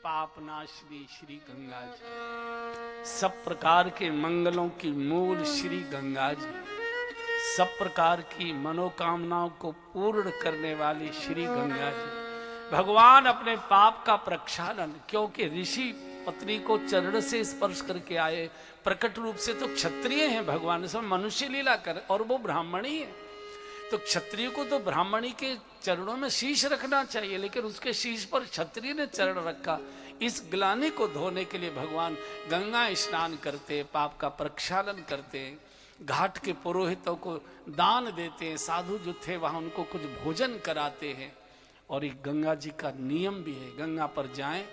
पापनाशिनी श्री गंगा जी, सब प्रकार के मंगलों की मूल श्री गंगा जी, सब प्रकार की मनोकामनाओं को पूर्ण करने वाली श्री गंगा जी। भगवान अपने पाप का प्रक्षालन, क्योंकि ऋषि पत्नी को चरण से स्पर्श करके आए, प्रकट रूप से तो क्षत्रिय हैं भगवान, सब मनुष्य लीला कर, और वो ब्राह्मणी है, तो क्षत्रिय को तो ब्राह्मणी के चरणों में शीश रखना चाहिए, लेकिन उसके शीश पर क्षत्रिय ने चरण रखा। इस ग्लानि को धोने के लिए भगवान गंगा स्नान करते, पाप का प्रक्षालन करते, घाट के पुरोहितों को दान देते हैं, साधु जो थे वहां उनको कुछ भोजन कराते हैं। और एक गंगा जी का नियम भी है, गंगा पर जाएं,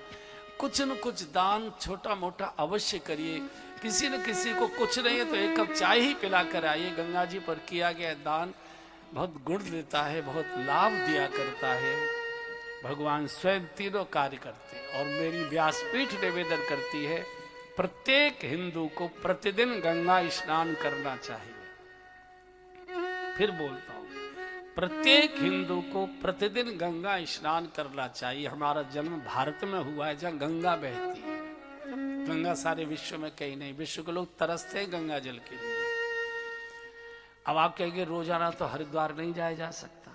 कुछ न कुछ दान छोटा मोटा अवश्य करिए। किसी न किसी को कुछ नहीं है तो एक कप चाय ही पिला कर आइए। गंगा जी पर किया गया दान बहुत गुण देता है, बहुत लाभ दिया करता है। भगवान स्वयं तीनों कार्य करते हैं। और मेरी व्यासपीठ निवेदन करती है, प्रत्येक हिंदू को प्रतिदिन गंगा स्नान करना चाहिए। फिर बोलता हूं, प्रत्येक हिंदू को प्रतिदिन गंगा स्नान करना चाहिए। हमारा जन्म भारत में हुआ है, जहां गंगा बहती है। गंगा सारे विश्व में कहीं नहीं, विश्व के लोग तरसते हैं गंगा जल के लिए। अब आप कहेंगे रोजाना तो हरिद्वार नहीं जाया जा सकता,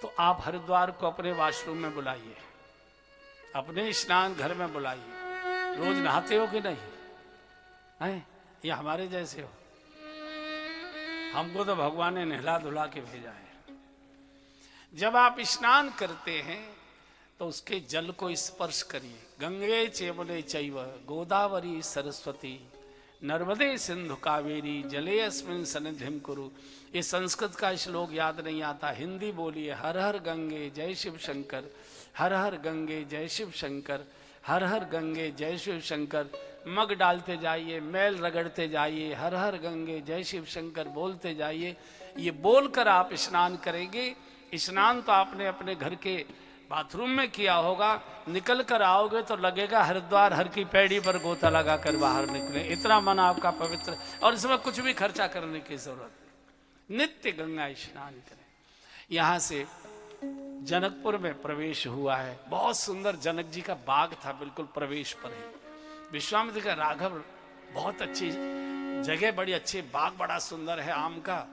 तो आप हरिद्वार को अपने वॉशरूम में बुलाइए, अपने स्नान घर में बुलाइए। रोज नहाते हो कि नहीं हैं? ये हमारे जैसे हो? हमको तो भगवान ने नहला धुला के भेजा है। जब आप स्नान करते हैं तो उसके जल को स्पर्श करिए। गंगे चेवले चैव गोदावरी सरस्वती नर्मदे सिंधु कावेरी जले अस्मिन सन्निधिम कुरु। ये संस्कृत का श्लोक याद नहीं आता, हिंदी बोलिए। हर हर गंगे जय शिव शंकर, हर हर गंगे जय शिव शंकर, हर हर गंगे जय शिव शंकर। मग डालते जाइए, मैल रगड़ते जाइए, हर हर गंगे जय शिव शंकर बोलते जाइए। ये बोलकर आप स्नान करेंगे। स्नान तो आपने अपने घर के बाथरूम में किया होगा, निकल कर आओगे तो लगेगा हरिद्वार हर की पैड़ी पर गोता लगा कर बाहर निकले। इतना मन आपका पवित्र, और इसमें कुछ भी खर्चा करने की जरूरत नहीं। नित्य गंगा स्नान करें। यहाँ से जनकपुर में प्रवेश हुआ है, बहुत सुंदर जनक जी का बाग था, बिल्कुल प्रवेश पर है। विश्वामित्र का राघव, बहुत अच्छी जगह, बड़ी अच्छी बाग, बड़ा सुंदर है। आम का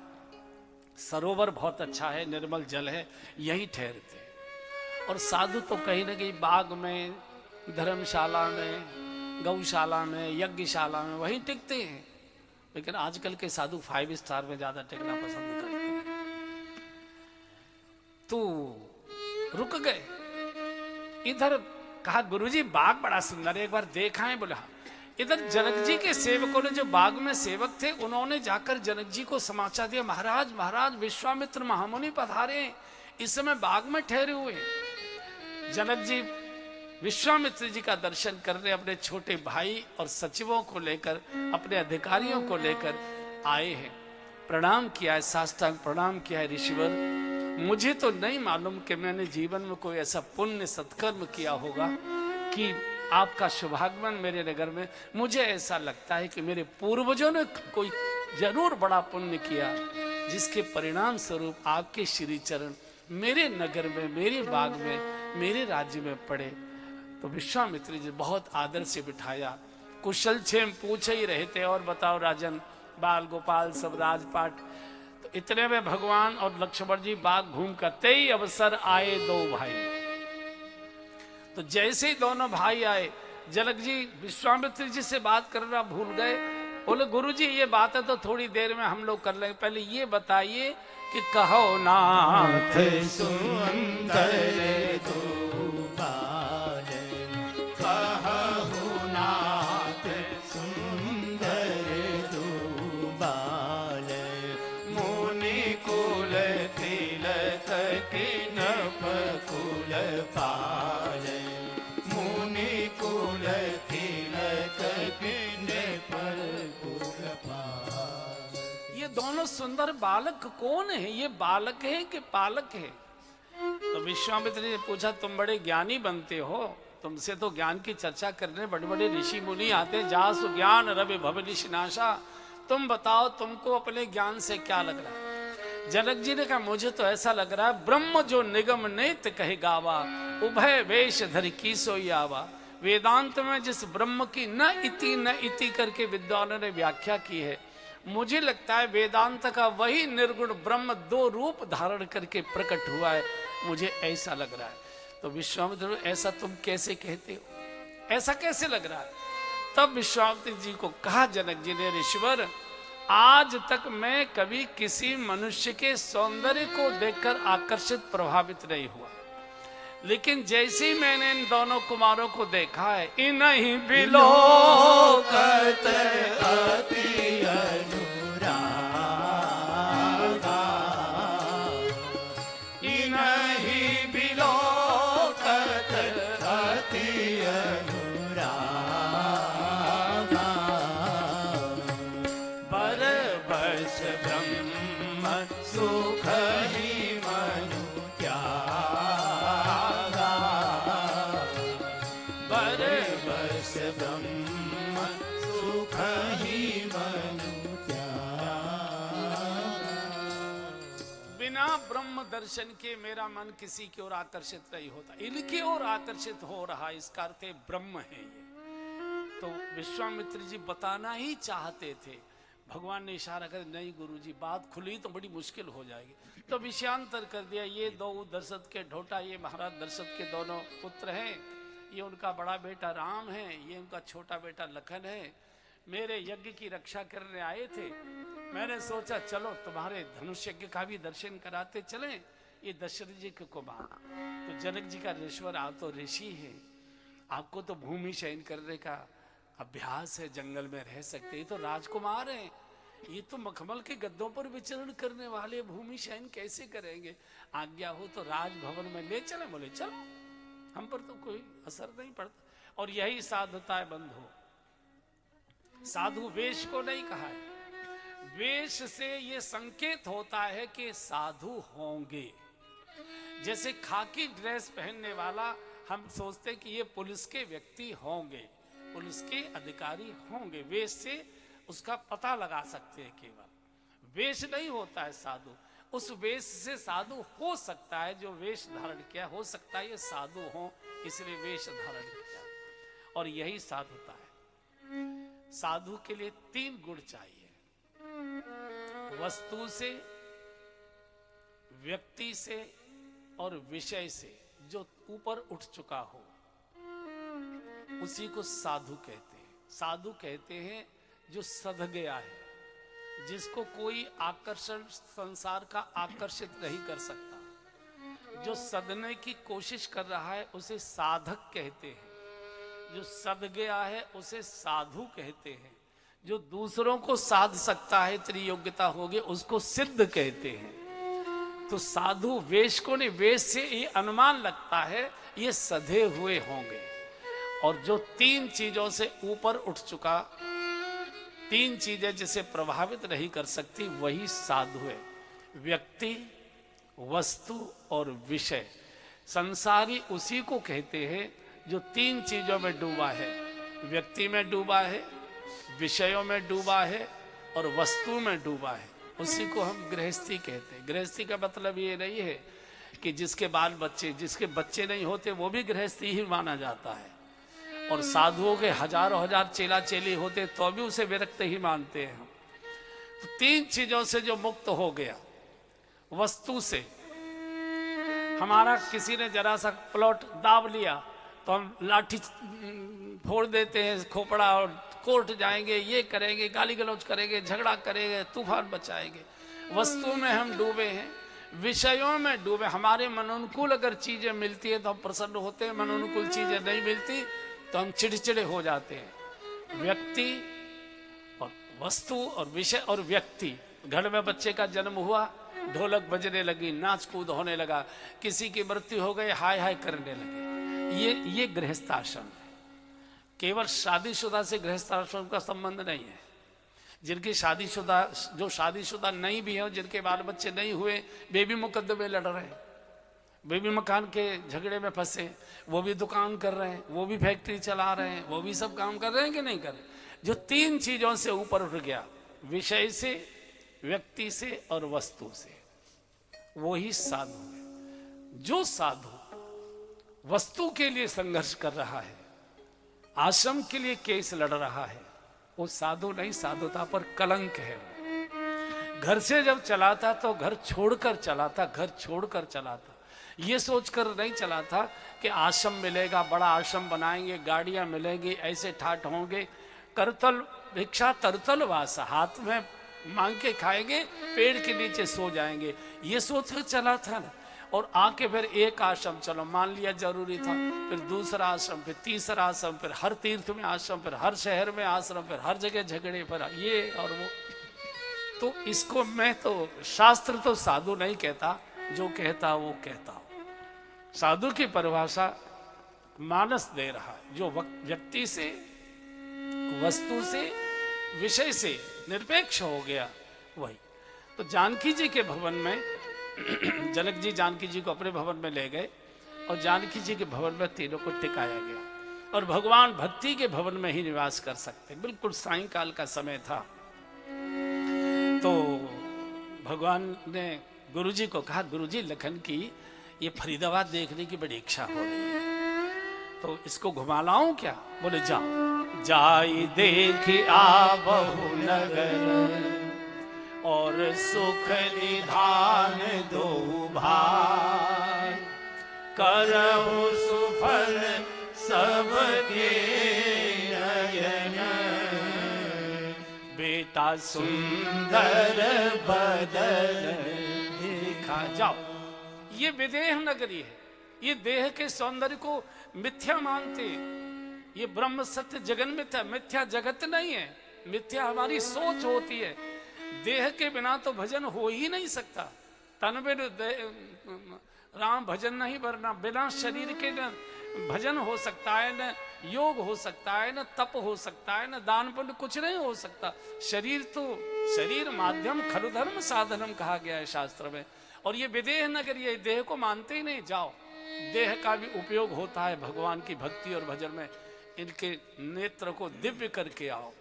सरोवर बहुत अच्छा है, निर्मल जल है, यही ठहरते। और साधु तो कहीं ना कहीं बाग में, धर्मशाला में, गौशाला में, यज्ञशाला में वहीं टिकते हैं। लेकिन आजकल के साधु 5 स्टार में ज्यादा टिकना पसंद करते हैं। तो रुक गए इधर, कहा गुरुजी बाग बड़ा सुंदर है, एक बार देखा है। बोला इधर जनक जी के सेवकों ने, जो बाग में सेवक थे, उन्होंने जाकर जनक जी को समाचार दिया, महाराज महाराज विश्वामित्र महामुनि पधारे, इस समय बाग में ठहरे हुए। जनक जी विश्वामित्र जी का दर्शन करने अपने छोटे भाई और सचिवों को लेकर, अपने अधिकारियों को लेकर आए हैं। प्रणाम किया है, साष्टांग प्रणाम किया है। ऋषिवर, मुझे तो नहीं मालूम कि मैंने जीवन में कोई ऐसा पुण्य सत्कर्म किया होगा कि आपका शुभागमन मेरे नगर में। मुझे ऐसा लगता है कि मेरे पूर्वजों ने कोई जरूर बड़ा पुण्य किया, जिसके परिणाम स्वरूप आपके श्री चरण मेरे नगर में, मेरे बाग में, मेरे राज्य में पड़े। तो विश्वामित्र जी बहुत आदर से बिठाया, कुशल क्षेम पूछ ही रहे थे, और बताओ राजन, बाल गोपाल सब राजपाट। तो इतने में भगवान और लक्ष्मण जी बाग घूम करते ही अवसर आए दो भाई। तो जैसे ही दोनों भाई आए, जनक जी विश्वामित्र जी से बात करना भूल गए। बोले गुरु जी ये बात है तो थोड़ी देर में हम लोग कर लेंगे, पहले ये बताइए कि कहो नाथ सुंदर तू बाल, कहो नाथ सुंदर तू बाल, मुनि कुल तिलक किनप कुल पाल, मुनि कुल तिलक किनप कुल पाल। ये दोनों सुंदर बालक कौन है? ये बालक है कि पालक है? तो विश्वामित्र ने पूछा, तुम बड़े ज्ञानी बनते हो, तुमसे तो ज्ञान की चर्चा करने बड़े बड़े ऋषि मुनि आते, जासु ज्ञान रवि भव निशि नाशा। तुम बताओ तुमको अपने ज्ञान से क्या लग रहा है? जनक जी ने कहा मुझे तो ऐसा लग रहा है ब्रह्म जो निगम नेत कहे गावा, उभय वेश धर की सोई आवा। वेदांत में जिस ब्रह्म की न इति करके विद्वानों ने व्याख्या की है, मुझे लगता है वेदांत का वही निर्गुण ब्रह्म दो रूप धारण करके प्रकट हुआ है, मुझे ऐसा लग रहा है। तो विश्वामित्र, ऐसा तुम कैसे कहते हो, ऐसा कैसे लग रहा है? तब विश्वामित्र जी को कहा जनक जी ने, ऋषिवर आज तक मैं कभी किसी मनुष्य के सौंदर्य को देखकर आकर्षित प्रभावित नहीं हुआ, लेकिन जैसे ही मैंने इन दोनों कुमारों को देखा है, इन्हीं बिलोकत अति अनुरागा, इन्हीं बिलोकत अति अनुरागा, बरबस ब्रह्म सुख ही मनु त्यागा, बरबस ब्रह्म सुख ही मनु त्यागा। बिना ब्रह्म दर्शन के मेरा मन किसी की ओर आकर्षित नहीं होता, इनकी ओर आकर्षित हो रहा, इसका अर्थ है ब्रह्म है ये। तो विश्वामित्र जी बताना ही चाहते थे, भगवान ने इशारा कर, नहीं गुरुजी बात खुली तो बड़ी मुश्किल हो जाएगी, तो विषयांतर कर दिया। ये दो दशरथ के ढोटा, ये महाराज दशरथ के दोनों पुत्र हैं, ये उनका बड़ा बेटा राम है, ये उनका छोटा बेटा लखन है, मेरे यज्ञ की रक्षा करने आए थे। मैंने सोचा चलो तुम्हारे धनुष यज्ञ का भी दर्शन कराते चलें, ये दशरथ जी के कुमार। तो जनक जी का, ऋषिवर आप तो ऋषि है, आपको तो भूमि शयन करने का अभ्यास है, जंगल में रह सकते, ये तो राजकुमार हैं, ये तो मखमल के गद्दों पर विचरण करने वाले, भूमि शयन कैसे करेंगे? आज्ञा हो तो राजभवन में ले चले। बोले चलो, हम पर तो कोई असर नहीं पड़ता। और यही साधुता है बंधु, साधु वेश को नहीं कहा है, वेश से ये संकेत होता है कि साधु होंगे। जैसे खाकी ड्रेस पहनने वाला हम सोचते कि ये पुलिस के व्यक्ति होंगे, पुलिस के अधिकारी होंगे, वेश से उसका पता लगा सकते हैं। केवल वेश नहीं होता है साधु, उस वेश से साधु हो सकता है, जो वेश धारण किया हो सकता है ये साधु हो, इसलिए वेश धारण किया। और यही साधुता है। साधु के लिए 3 गुण चाहिए, वस्तु से, व्यक्ति से और विषय से। जो ऊपर उठ चुका हो उसी को साधु कहते हैं। साधु कहते हैं जो सध गया है, जिसको कोई आकर्षण संसार का आकर्षित नहीं कर सकता। जो सधने की कोशिश कर रहा है उसे साधक कहते हैं, जो सध गया है उसे साधु कहते हैं, जो दूसरों को साध सकता है, तेरी योग्यता होगी, उसको सिद्ध कहते हैं। तो साधु वेश को नहीं, वेश से ये अनुमान लगता है ये सधे हुए होंगे। और जो 3 चीजों से ऊपर उठ चुका, 3 चीजें जिसे प्रभावित नहीं कर सकती, वही साधु है। व्यक्ति, वस्तु और विषय। संसारी उसी को कहते हैं जो 3 चीजों में डूबा है, व्यक्ति में डूबा है, विषयों में डूबा है और वस्तु में डूबा है, उसी को हम गृहस्थी कहते हैं। गृहस्थी का मतलब ये नहीं है कि जिसके बाल बच्चे, जिसके बच्चे नहीं होते वो भी गृहस्थी ही माना जाता है। और साधुओं के हजारों हजार चेला चेली होते तो भी उसे विरक्त ही मानते हैं हम। तो 3 चीजों से जो मुक्त हो गया, वस्तु से, हमारा किसी ने जरा सा प्लॉट दाब लिया तो हम लाठी फोड़ देते हैं, खोपड़ा, और कोर्ट जाएंगे, ये करेंगे, गाली गलौज करेंगे, झगड़ा करेंगे, तूफान बचाएंगे। वस्तु में हम डूबे हैं, विषयों में डूबे। हमारे मनोनुकूल अगर चीजें मिलती है तो हम प्रसन्न होते हैं, मनोनुकूल चीजें नहीं मिलती तो हम चिड़चिड़े हो जाते हैं। व्यक्ति और वस्तु और विषय और व्यक्ति। घर में बच्चे का जन्म हुआ, ढोलक बजने लगी, नाच कूद होने लगा, किसी की मृत्यु हो गई, हाय हाय करने लगे। ये गृहस्थाश्रम है। केवल शादीशुदा से गृहस्थाश्रम का संबंध नहीं है। जिनकी शादीशुदा, जो शादीशुदा नहीं भी है, जिनके बाल बच्चे नहीं हुए, वे भी मुकदमे लड़ रहे हैं, वे भी मकान के झगड़े में फंसे, वो भी दुकान कर रहे हैं, वो भी फैक्ट्री चला रहे हैं, वो भी सब काम कर रहे हैं कि नहीं कर रहे। जो 3 चीजों से ऊपर उठ गया, विषय से, व्यक्ति से और वस्तु से, वो ही साधु है। जो साधु वस्तु के लिए संघर्ष कर रहा है, आश्रम के लिए केस लड़ रहा है, वो साधु नहीं, साधुता पर कलंक है। घर से जब चलाता तो घर छोड़कर चलाता, घर छोड़कर चलाता, ये सोचकर नहीं चला था कि आश्रम मिलेगा, बड़ा आश्रम बनाएंगे, गाड़ियां मिलेंगी, ऐसे ठाठ होंगे, करतल भिक्षा तरतल वास, हाथ में मांग के खाएंगे, पेड़ के नीचे सो जाएंगे, ये सोचकर चला था ना। और आके फिर एक आश्रम, चलो मान लिया जरूरी था, फिर दूसरा आश्रम, फिर तीसरा आश्रम, फिर हर तीर्थ में आश्रम, फिर हर शहर में आश्रम, फिर हर जगह झगड़े, फिर ये और वो। तो इसको मैं तो, शास्त्र तो साधु नहीं कहता, जो कहता वो कहता। साधु की परिभाषा मानस दे रहा है, जो व्यक्ति से, वस्तु से, विषय से निरपेक्ष हो गया, वही। तो जानकी जी के भवन में जनक जी जानकी जी को अपने भवन में ले गए और जानकी जी के भवन में तीनों को टिकाया गया। और भगवान भक्ति के भवन में ही निवास कर सकते। बिल्कुल सायंकाल का समय था, तो भगवान ने गुरुजी को कहा, गुरुजी लखन की ये फरीदाबाद देखने की बड़ी इच्छा हो रही है, तो इसको घुमा लाऊं क्या? बोले जाओ। जाई देख आबहु नगर और सुख निधान दो भाई, करहु सुफल सबके नयन, बेटा सुंदर बदन देखा। जाओ, ये विदेह नगरी है, ये देह के सौंदर्य को मिथ्या मानते, ये ब्रह्म सत्य जगन मिथ्या, मिथ्या जगत नहीं है, मिथ्या हमारी सोच होती है। देह के बिना तो भजन हो ही नहीं सकता, तन बिन राम भजन नहीं भरना, बिना शरीर के न भजन हो सकता है, न योग हो सकता है, न तप हो सकता है, न दान पुण्य, कुछ नहीं हो सकता। शरीर तो, शरीर माध्यम खलु धर्म साधनम कहा गया है शास्त्र में। और ये विदेह नगर, ये देह को मानते ही नहीं। जाओ, देह का भी उपयोग होता है भगवान की भक्ति और भजन में, इनके नेत्र को दिव्य करके आओ।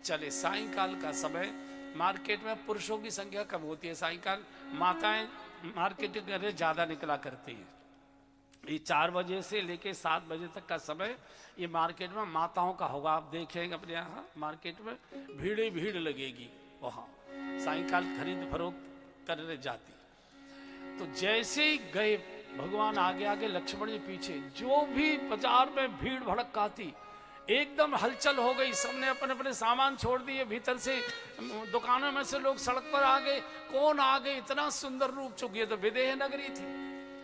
चले, सायंकाल का समय, मार्केट में पुरुषों की संख्या कम होती है, सायंकाल माताएं मार्केटिंग करने ज्यादा निकला करती है। ये 4 बजे से लेके 7 बजे तक का समय ये मार्केट में माताओं का होगा। आप देखेंगे अपने यहाँ मार्केट में भीड़ ही भीड़ लगेगी, वहाँ सायंकाल खरीद फरोख्त करने जाती। तो जैसे ही गए भगवान आगे आगे, लक्ष्मण जी पीछे, जो भी बाजार में भीड़ भड़क थी, एकदम हलचल हो गई। सबने अपने अपने सामान छोड़ दिए, भीतर से दुकानों में से लोग सड़क पर आ गए। कौन आ गए? इतना सुंदर रूप चुकी है, तो विदेह नगरी थी।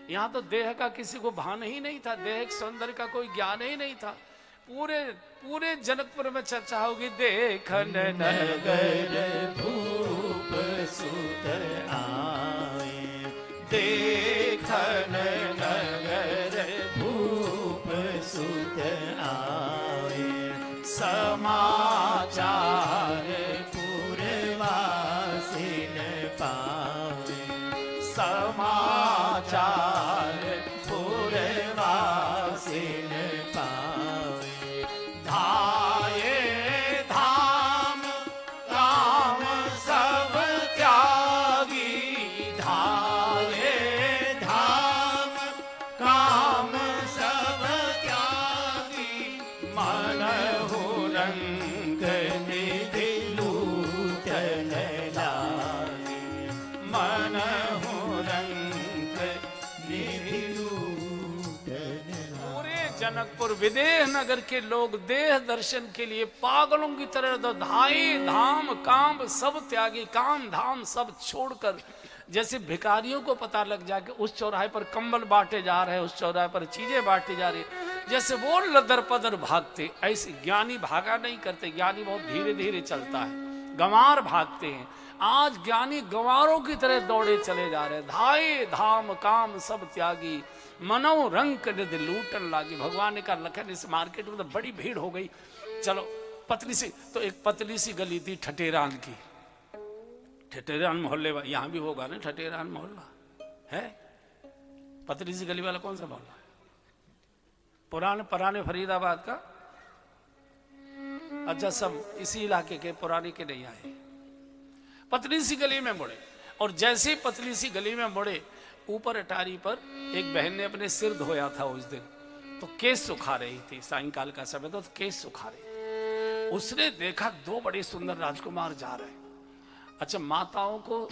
यहाँ तो देह का किसी को भान ही नहीं था, देह सौंदर्य का कोई ज्ञान ही नहीं था। पूरे जनकपुर में चर्चा होगी, देखन नगर भूप सुत आए, देखन नगर भूप सुत आए, समाचार पुरवासिन पावे, समाचार पुरवासिन पावे, धाये धाम काम सब त्यागी, धाये धाम काम सब त्यागी, मन हो रंग निधि लूटन लागी, मन हो रंग निधि लूटन। पूरे जनकपुर विदेह नगर के लोग देह दर्शन के लिए पागलों की तरह धाये धाम काम सब त्यागी, काम धाम सब छोड़कर, जैसे भिखारियों को पता लग जाए कि उस चौराहे पर कंबल बांटे जा रहे हैं, उस चौराहे पर चीजें बांटी जा रही, जैसे वो लदर पदर भागते, ऐसे ज्ञानी भागा नहीं करते। ज्ञानी बहुत धीरे धीरे चलता है, गंवार भागते हैं। आज ज्ञानी गंवारों की तरह दौड़े चले जा रहे हैं। धाये धाम काम सब त्यागी, मनो रंग निधि लूटन लागी। भगवान ने कहा, लखन इस मार्केट में तो बड़ी भीड़ हो गई, चलो पतली सी, तो एक पतली सी गली थी ठठेरान की, ठठेरान मोहल्ले, यहाँ भी होगा ना ठठेरान मोहल्ला है। पतली सी गली वाला कौन सा मोहल्ला? पुराने फरीदाबाद का। अच्छा, सब इसी इलाके के, पुराने के नहीं आए। पतली सी गली में मुड़े, और जैसे ही पतली सी गली में मुड़े, ऊपर अटारी पर एक बहन ने अपने सिर धोया था उस दिन, तो केस सुखा रही थी, सायंकाल का समय तो केस सुखा रही थी। उसने देखा 2 बड़े सुंदर राजकुमार जा रहे हैं। अच्छा, माताओं को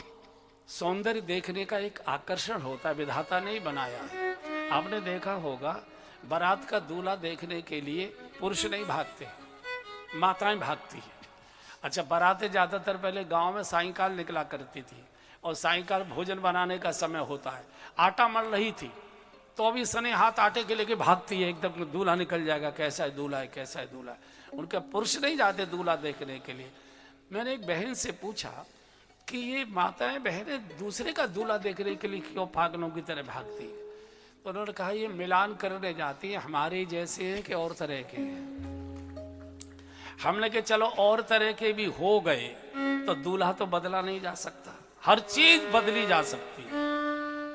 सौंदर्य देखने का एक आकर्षण होता है, विधाता ने ही बनाया है। आपने देखा होगा बारात का दूल्हा देखने के लिए पुरुष नहीं भागते, माताएं भागती है। अच्छा, बारातें ज्यादातर पहले गांव में सायंकाल निकला करती थी, और सायंकाल भोजन बनाने का समय होता है। आटा मल रही थी तो अभी सने हाथ आटे के लेके भागती है, एकदम दूल्हा निकल जाएगा, कैसा है दूल्हा है, कैसा है दूल्हा है। उनके पुरुष नहीं जाते दूल्हा देखने के लिए। मैंने एक बहन से पूछा कि ये माताएं बहनें दूसरे का दूल्हा देखने के लिए क्यों पागलों की तरह भागती है? तो उन्होंने कहा ये मिलान करने जाती है, हमारे जैसे हैं कि और तरह के हैं। हमने कहा चलो और तरह के भी हो गए तो दूल्हा तो बदला नहीं जा सकता, हर चीज बदली जा सकती है,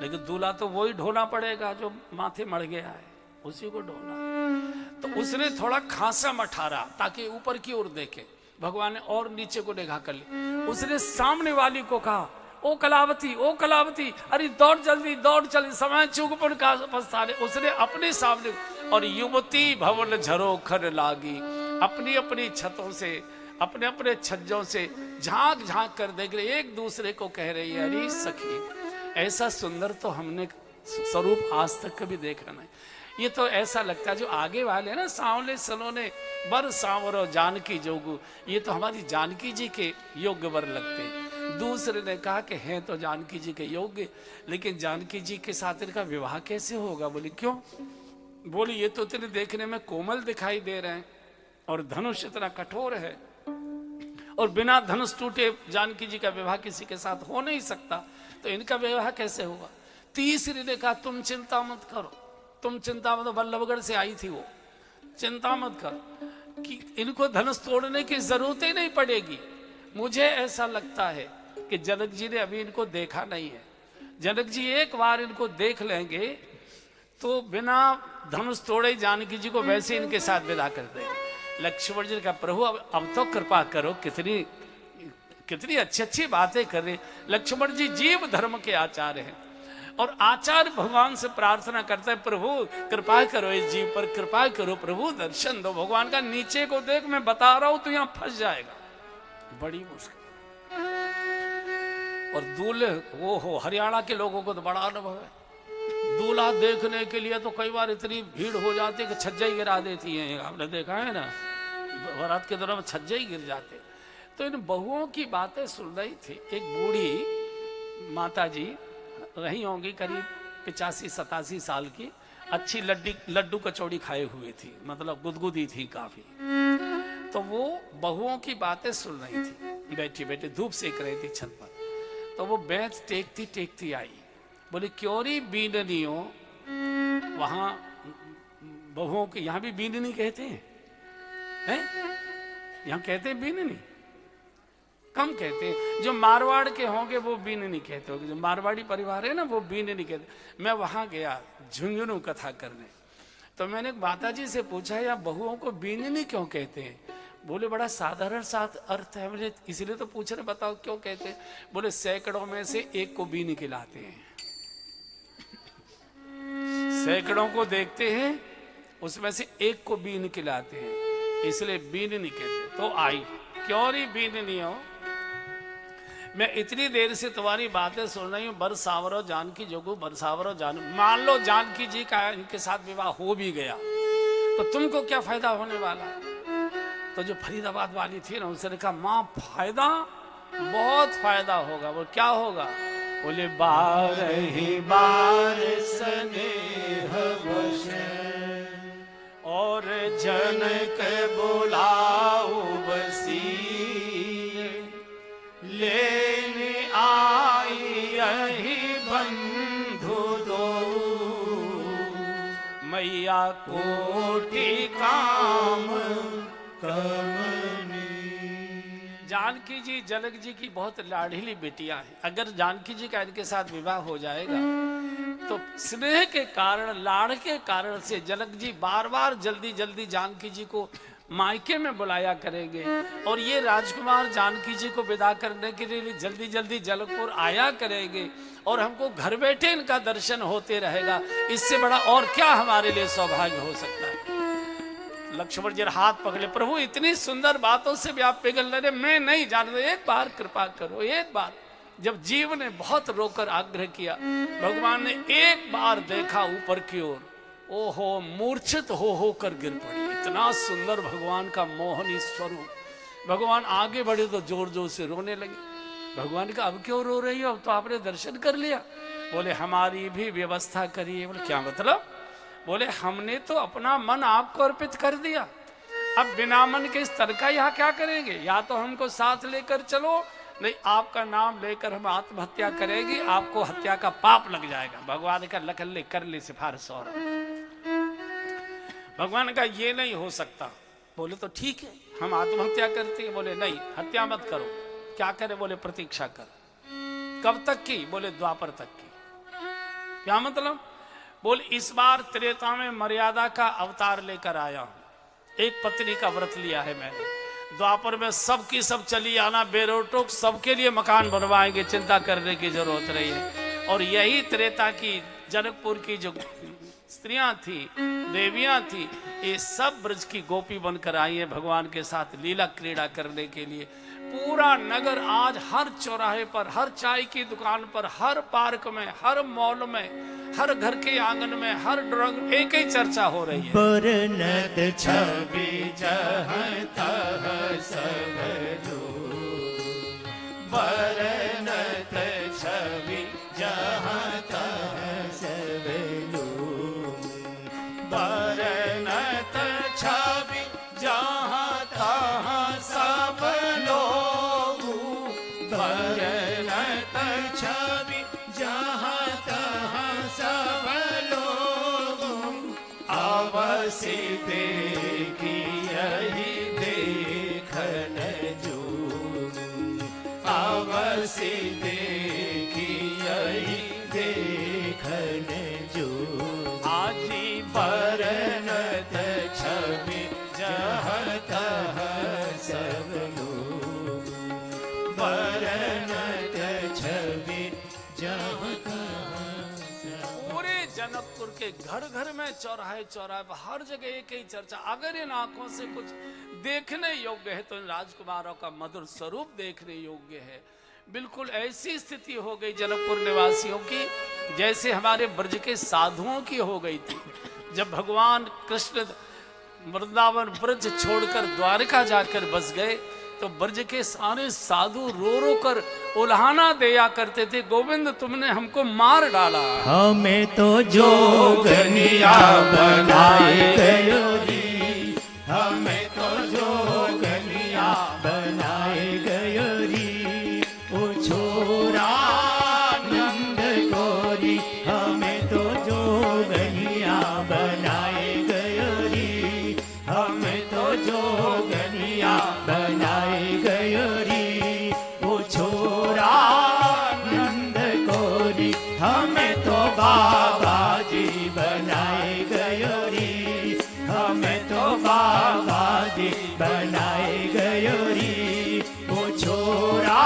लेकिन दूल्हा तो वही ढोना पड़ेगा जो माथे मर गया है, उसी को ढोना। तो उसने थोड़ा खांसा मठारा ताकि ऊपर की ओर देखे, भगवान ने और नीचे को देखा कर ली। उसने सामने वाली को कहा ओ कलावती, ओ कलावती, अरे दौड़ जल्दी, दौड़ चल, समय चूकपन का पछताने। उसने अपने सामने, और युवती भवन झरोखर लागी, अपनी अपनी छतों से, अपने अपने छज्जों से झांक झांक कर देख रहे, एक दूसरे को कह रही है अरे सखी, ऐसा सुंदर तो हमने स्वरूप आज तक कभी देखा नहीं। ये तो ऐसा लगता है जो आगे वाले ना, सांवले सलोने बर सांवरो जानकी जोगू, ये तो हमारी जानकी जी के योग्य वर लगते हैं। दूसरे ने कहा कि हैं तो जानकी जी के योग्य, लेकिन जानकी जी के साथ इनका विवाह कैसे होगा? बोली क्यों? बोली ये तो तेरे देखने में कोमल दिखाई दे रहे हैं और धनुष इतना कठोर है, और बिना धनुष टूटे जानकी जी का विवाह किसी के साथ हो नहीं सकता, तो इनका विवाह कैसे होगा? तीसरी ने कहा तुम चिंता मत करो, तुम चिंता मत, बल्लभगढ़ से आई थी वो, चिंता मत करो कि इनको धनुष तोड़ने की जरूरत ही नहीं पड़ेगी। मुझे ऐसा लगता है कि जनक जी ने अभी इनको देखा नहीं है, जनक जी एक बार इनको देख लेंगे तो बिना धनुष तोड़े जानकी जी को वैसे इनके साथ विदा कर देंगे। लक्ष्मण जी का प्रभु अब तो कृपा करो, कितनी कितनी अच्छी अच्छी बातें कर रहे। लक्ष्मण जी जीव धर्म के आचार्य हैं, और आचार्य भगवान से प्रार्थना करता है प्रभु कृपा करो इस जीव पर, कृपा करो प्रभु, दर्शन दो। भगवान का नीचे को देख, मैं बता रहा हूं तो यहां फंस जाएगा, बड़ी मुश्किल। और दूल्हे वो हो, हरियाणा के लोगों को तो बड़ा अनुभव है, दूल्हा देखने के लिए तो कई बार इतनी भीड़ हो जाती है कि छज्जा ही गिरा देती है। आपने देखा है ना, बारात के दौरान छज्जा ही गिर जाते। तो इन बहुओं की बातें सुन रही थी। एक बूढ़ी माता जी रही होंगी करीब 85-87 साल की, अच्छी लड्डू कचौड़ी खाए हुए थी, मतलब गुदगुदी थी काफी। तो वो बहुओं की बातें सुन रही थी, बैठी बैठी धूप सेक रही थी छत पर। तो वो बैठ टेकती टेकती आई, बोले क्योरी बीननियो, वहां बहुओं के, यहाँ भी बीननी कहते हैं, यहाँ कहते हैं बीननी, कम कहते हैं। जो मारवाड़ के होंगे वो बीननी कहते होंगे, जो मारवाड़ी परिवार है ना वो बीननी कहते। मैं वहां गया झुंझुनू कथा करने, तो मैंने माता जी से पूछा या बहुओं को बीननी क्यों कहते हैं? बोले बड़ा साधारण सा अर्थ है, मुझे इसलिए तो पूछ रहे, बताओ क्यों कहते हैं? बोले सैकड़ों में से एक को बीन खिलाते हैं, सैकड़ों को देखते हैं उसमें से एक को बीन खिलाते हैं, इसलिए बीननी कहते। तो आई क्यों नहीं बीननी हो, मैं इतनी देर से तुम्हारी बातें सुन रही हूँ, बरसावरो जानकी जोगू, बरसावरो जान, मान लो जानकी जी का इनके साथ विवाह हो भी गया तो तुमको क्या फायदा होने वाला? तो जो फरीदाबाद वाली थी ना, उसने कहा माँ फायदा, बहुत फायदा होगा। वो क्या होगा? बोले 12 बार स्नेह वश और जनक बुलाओ बसी, लेने आई यही बंधु दो, मैया कोटि काम कमनी। जानकी जी जनक जी की बहुत लाडली बेटियां हैं। अगर जानकी जी का इनके साथ विवाह हो जाएगा तो स्नेह के कारण, लाड़ के कारण से जनक जी बार बार जल्दी जल्दी जानकी जी को मायके में बुलाया करेंगे। और ये राजकुमार जानकी जी को विदा करने के लिए जल्दी जल्दी जनकपुर आया करेंगे और हमको घर बैठे इनका दर्शन होते रहेगा। इससे बड़ा और क्या हमारे लिए सौभाग्य हो सकता है। लक्ष्मण जी हाथ पकड़े, प्रभु इतनी सुंदर बातों से भी आप पिघल रहे, मैं नहीं जानता, एक बार कृपा करो, एक बार। जब जीव ने बहुत रोकर आग्रह किया, भगवान ने एक बार देखा ऊपर की ओर, ओहो मूर्छित हो कर गिर पड़ी। इतना सुंदर भगवान का मोहनी स्वरूप। भगवान आगे बढ़े तो जोर जोर से रोने लगे। भगवान का अब क्यों रो रही हो, अब तो आपने दर्शन कर लिया। बोले हमारी भी व्यवस्था करिए। बोले क्या मतलब? बोले हमने तो अपना मन आपको अर्पित कर दिया, अब बिना मन के इस तरह का यहाँ क्या करेंगे? या तो हमको साथ लेकर चलो, नहीं आपका नाम लेकर हम आत्महत्या करेंगे, आपको हत्या का पाप लग जाएगा। भगवान का लखन ले कर ले सिफारिश। और भगवान का ये नहीं हो सकता। बोले तो ठीक है हम आत्महत्या करते हैं। बोले नहीं हत्या मत करो। क्या करे? बोले प्रतीक्षा कर। कब तक की? बोले द्वापर तक की। क्या मतलब? बोले इस बार त्रेता में मर्यादा का अवतार लेकर आया हूं। एक पत्नी का व्रत लिया है मैंने। द्वापर में सबकी सब चली आना, बेरोटोक सबके लिए मकान बनवाएंगे, चिंता करने की जरूरत नहीं है। और यही त्रेता की जनकपुर की जो स्त्रियां थी, देवियां थी, ये सब ब्रज की गोपी बनकर आई है भगवान के साथ लीला क्रीड़ा करने के लिए। पूरा नगर आज हर चौराहे पर, हर चाय की दुकान पर, हर पार्क में, हर मॉल में, हर घर के आंगन में, हर ड्रग एक ही चर्चा हो रही है। बरनत छवि जहाँ तहाँ सब बरनत छवि जहाँ तहाँ सब बरनत छवि जहाँ तहाँ सब लोग बरनत छवि जहाँ तहाँ सब लोग अवश्य देखी यही देखन जो अवश्य देखी यही देखन जो आजी बरनत छवि जहाँ तहाँ सब लोग बरनत छवि जहाँ तहाँ सब। पूरे जनकपुर के घर घर में, चौराहे चौराहे पर, हर जगह एक ही चर्चा। अगर इन आंखों से कुछ देखने योग्य है तो इन राजकुमारों का मधुर स्वरूप देखने योग्य है। बिल्कुल ऐसी स्थिति हो गई जनकपुर निवासियों की जैसे हमारे ब्रज के साधुओं की हो गई थी। जब भगवान कृष्ण वृंदावन ब्रज छोड़कर द्वारका जाकर बस गए तो ब्रज के सारे साधु रो रो कर उल्हाना दिया करते थे, गोविंद तुमने हमको मार डाला। हमें तो जोगनिया बनाए गयो री, हमें तो जोगनिया बनाए गयो री, ओ छोरा नंद गोरी हमें तो जोगनिया बनाए गयो री, हमें तो जोगनिया बनाए गयो री, ओ छोरा नंद गोरी हमें तो बाबा जी बनाए गयो री, हमें तो बाबा जी बनाए गयो री, ओ छोरा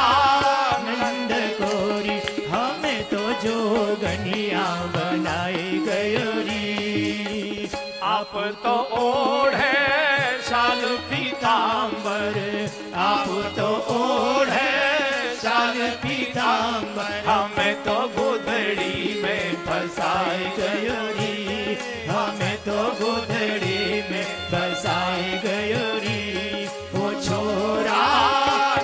नंद गोरी हमें तो जोगनिया बनाए गयो री। आप तो ओढ़े शाल पीतांबर, आप तो ओढ़े शाल पीतांबर, हमें तो गोदड़ी में फंसाए गयो री, हमें तो गोदड़ी में फंसाए गयो री, ओ छोरा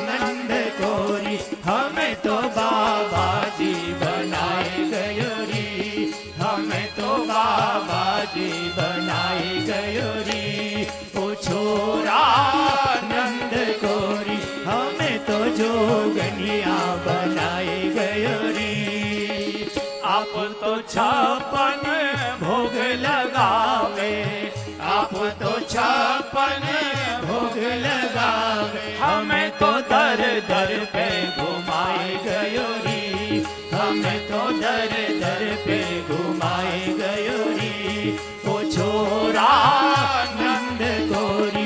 नंद गोरी हमें तो बाबा जी बनाए गयो री, हमें तो बाबा जी बनाए गयो री, ओ छोरा नंद गोरी हमें तो जोगनिया बनाए गयो री। आप तो छप्पन भोग लगावे, आप तो छप्पन भोग लगावे, हमें तो दर दर पे घुमाए गयो री, हमें तो दर दर पे घुमाए गयो री, ओ छोरा नंद गोरी